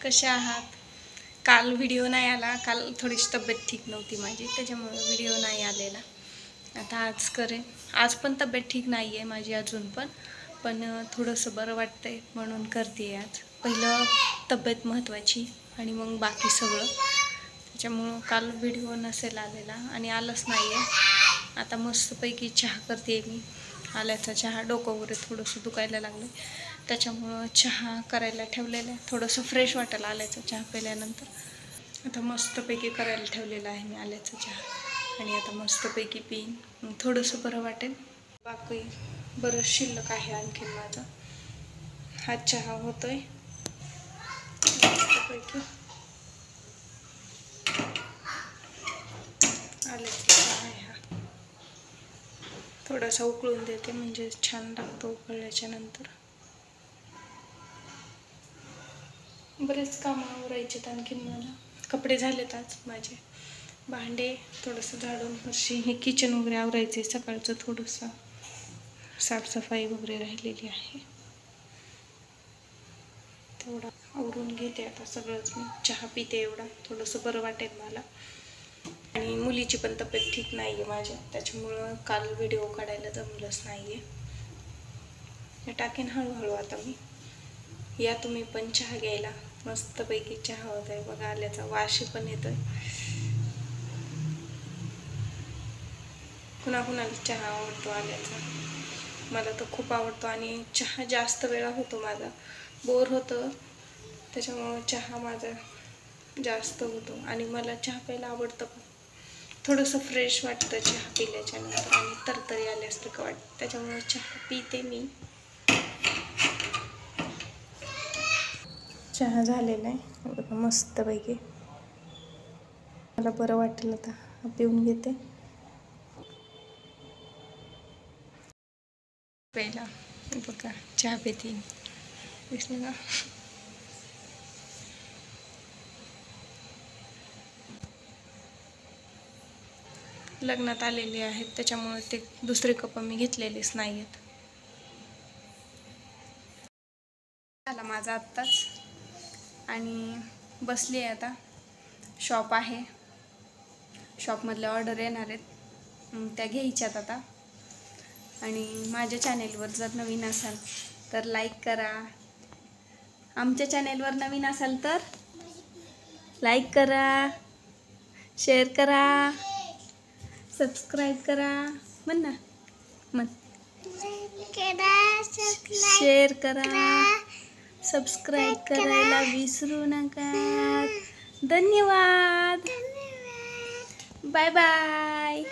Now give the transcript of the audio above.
कसे आहात? काल व्हिडिओ नाही आला, काल थोडीशी तब्येत ठीक नव्हती माझी, त्याच्यामुळे व्हिडिओ नाही आलेला. आता आज करेन. आज पण तब्येत ठीक नाही आहे माझी अजून पण थोडंसं बरं वाटतंय म्हणून करते आज. पहिलं तब्येत महत्त्वाची आणि मग बाकी सगळं. त्याच्यामुळं काल व्हिडिओ नसेल आलेला आणि आलंच नाही आहे. आता मस्तपैकी चहा करते मी. आल्याचा चहा. डोकं वगैरे थोडंसं दुखायला लागलं, त्याच्यामुळं चहा करायला ठेवलेलं आहे. थोडंसं फ्रेश वाटायला आल्याचा चहा पिल्यानंतर. आता मस्तपैकी करायला ठेवलेलं आहे मी आल्याचा चहा आणि आता मस्तपैकी पिईन, मग थोडंसं बरं वाटेल. बाकी बरं शिल्लक आहे आणखीन माझा. हा चहा होतोय मस्तपैकी. आल्याचा चहा आहे हा. थोडासा उकळून देते म्हणजे छान लागतो उकळल्याच्या नंतर. बरेच कामं आवरायचेत आणखीन मला. कपडे झालेत आज माझे, भांडे थोडंसं झाडून फरशी हे किचन वगैरे आवरायचे. सकाळचं थोडंसं साफसफाई वगैरे राहिलेली आहे, तेवढं आवरून घेते आता सगळंच मी. चहा पिते एवढा, थोडंसं बरं वाटेल मला. आणि मुलीची पण तब्येत ठीक नाही आहे माझ्या, त्याच्यामुळं काल व्हिडिओ काढायला जमलंच नाही आहे. हे टाकेन हळूहळू आता मी. या तुम्ही पण चहा घ्यायला. मस्तपैकी चहा होत आहे बघा. आल्याचा वास पण येतोय. कुणाकुणाला चहा आवडतो आल्याचा, मला तर खूप आवडतो. आणि चहा जास्त वेळा होतो माझा, बोर होतं, त्याच्यामुळं चहा माझा जास्त होतो. आणि मला चहा प्यायला आवडतं पण. थोडंसं फ्रेश वाटतं चहा पिल्याच्या नंतर आणि तरतरी आल्यासारखं वाटतं, त्याच्यामुळं चहा पिते मी. चहा झालेला आहे बघा मस्तपैकी. मला बरं वाटेल आता पिऊन घेते. पहिला बघा चहा पिते, दिसलं का? लग्नात आलेले आहेत त्याच्यामुळे ते दुसरे कप मी घेतलेलेच नाही आहेत. झाला माझा आत्ताच आणि बसली आहे आता. शॉप आहे, शॉपमधल्या ऑर्डर येणार आहेत, त्या घ्यायच्यात आता. आणि माझ्या चॅनेलवर जर नवीन असाल तर लाईक करा. आमच्या चॅनेलवर नवीन असाल तर लाईक करा, शेअर करा, सबस्क्राईब करा. म्हण ना, म्हण. शेअर करा, सबस्क्राईब करायला विसरू नका. धन्यवाद. Bye bye.